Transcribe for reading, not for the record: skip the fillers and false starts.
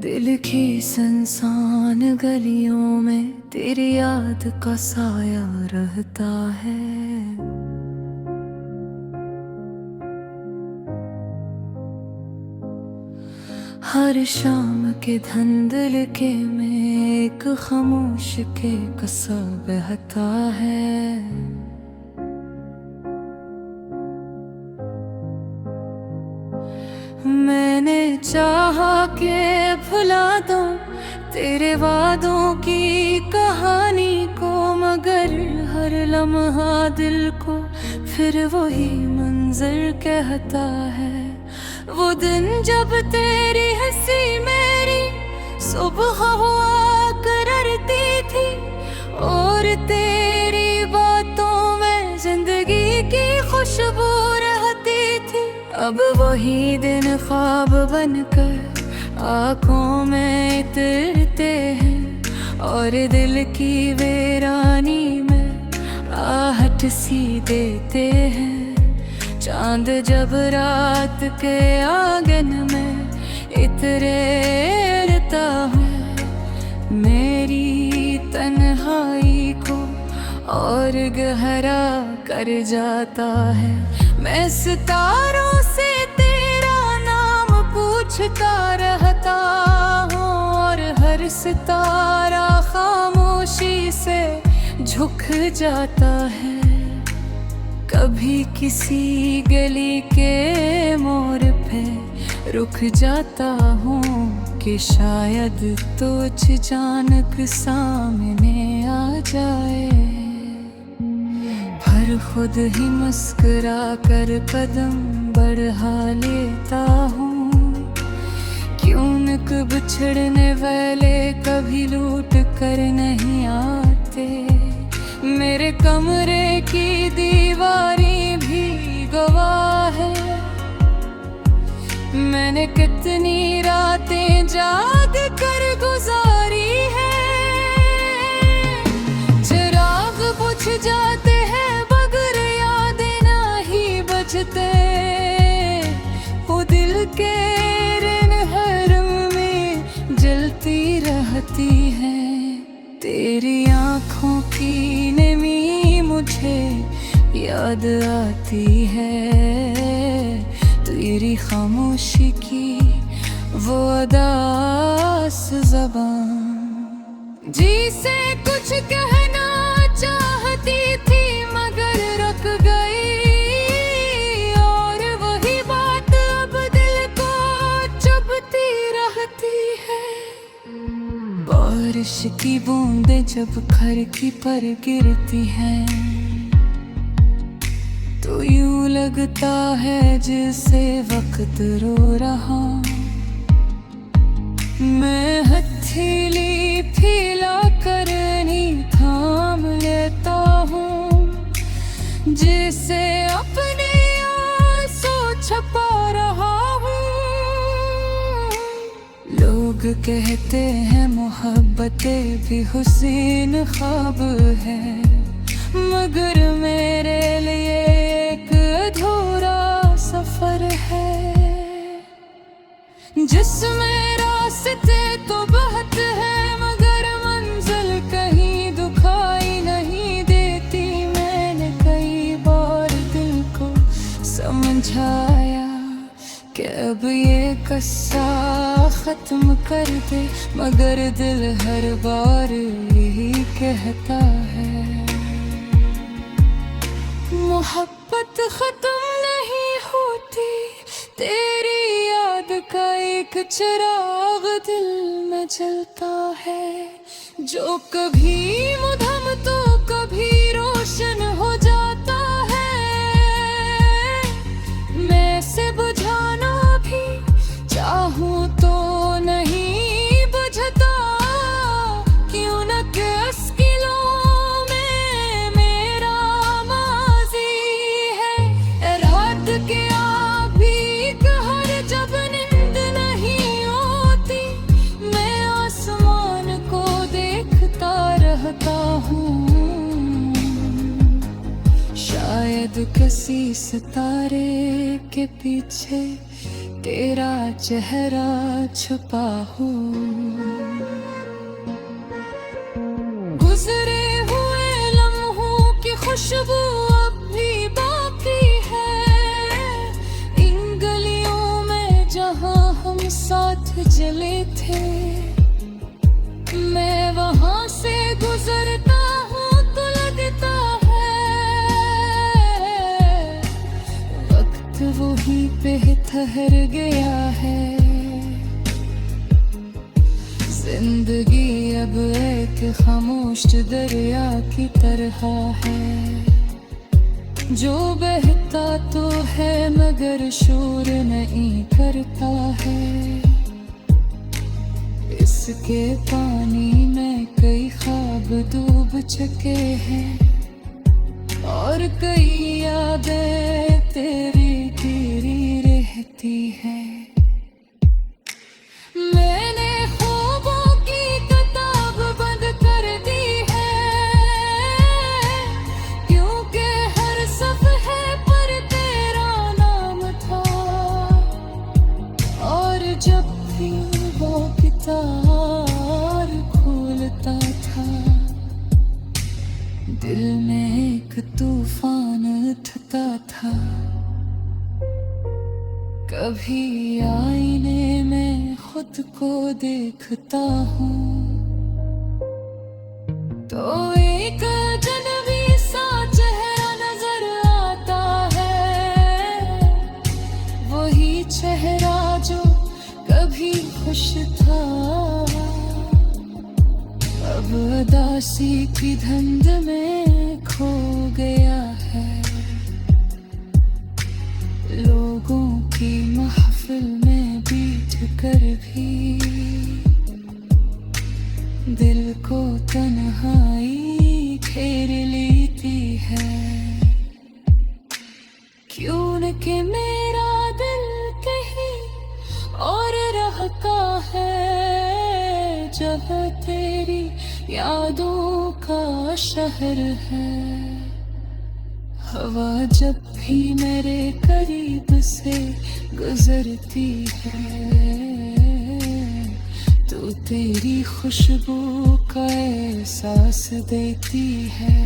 दिल की सुनसान गलियों में तेरी याद का साया रहता है। हर शाम के धंधल के में एक खामोश के कसा बहता है। मैंने चाहा के भुला दूं तेरे वादों की कहानी को, मगर हर लम्हा दिल को फिर वही मंजर कहता है। वो दिन जब तेरी हंसी मेरी सुबह हुआ करती थी, और तेरी बातों में जिंदगी की खुशबू रहती थी। अब वही दिन ख्वाब बनकर आँखों में उतरते हैं, और दिल की वीरानी में आहट सी देते हैं। चांद जब रात के आंगन में इतरेता हूँ, मेरी तन्हाई को और गहरा कर जाता है। मैं सितारों से तेरा नाम पूछता रहता हूँ, और हर सितारा खामोशी से झुक जाता है। कभी किसी गली के मोड़ पे रुक जाता हूँ कि शायद तुझ अचानक सामने आ जाए। पर खुद ही मुस्कुरा कर कदम बढ़ा लेता हूँ, क्यों न बिछड़ने वाले कभी लूट कर नहीं आते। मेरे कमरे की दीवारें भी गवाह है, मैंने कितनी रातें जाग कर गुजारी है। चिराग बुझ जाते हैं मगर यादें नहीं बचते, वो दिल के रिनहरम में जलती रहती है। तेरी आँखों की नमी मुझे याद आती है, तेरी खामोशी की वो अदास ज़बान। जी से कुछ कहना चाहती थी मगर रुक गई, और वही बात अब दिल को चुभती रहती है। बारिश की बूंदें जब खिड़की पर गिरती हैं, तो यूं लगता है जैसे वक्त रो रहा। मैं हथेली फैला कर नहीं थाम लेता हूँ, जैसे अपने आंसू छुपा रहा हूँ। लोग कहते हैं मोहब्बतें भी हुस्न ख्वाब है, मगर मेरे लिए एक अधूरा सफर है, जिसमें रास्ते तो बहुत है मगर मंजिल कहीं दुखाई नहीं देती। मैंने कई बार दिल को समझाया कि अब ये किस्सा खत्म कर दे, मगर दिल हर बार यही कहता है। मोहब्बत खत्म नहीं होती, तेरी याद का एक चिराग दिल में जलता है, जो कभी मुधम तो कभी रोशन हो जाता है। मैं से बुझाना भी चाहूं तो नहीं बुझता, क्यों न कि शायद किसी सितारे के पीछे तेरा चेहरा छुपा हूँ। गुजरे हुए लम्हों की खुशबू अब भी बाकी है। इन गलियों में जहाँ हम साथ चले थे, मैं वहाँ से गुजरता हूँ तो लगता है वक्त वहीं पे ठहर गया है। जिंदगी अब एक खामोश दरिया की तरह है, जो बहता तो है मगर शोर नहीं करता है। इसके पानी में कई ख्वाब डूब चुके हैं, और कई यादें तेरी तेरी रहती है। मैंने ख्वाबों की किताब बंद कर दी है, क्योंकि हर सफ़े पर तेरा नाम था। और जब भी वो किताब खोलता था, दिल में एक तूफान उठता था। कभी आईने में खुद को देखता हूँ तो एक अजनबी सा चेहरा नजर आता है। वही चेहरा जो कभी खुश था, अब उदासी की धुंध में खो गया है। लोगों की महफिल में बैठ कर भी दिल को तन्हाई घेर लेती है। क्यों न कि मेरा दिल कहीं और रहता है, जब तेरी यादों का शहर है। हवा जब भी मेरे करीब से गुजरती है, तो तेरी खुशबू का एहसास देती है।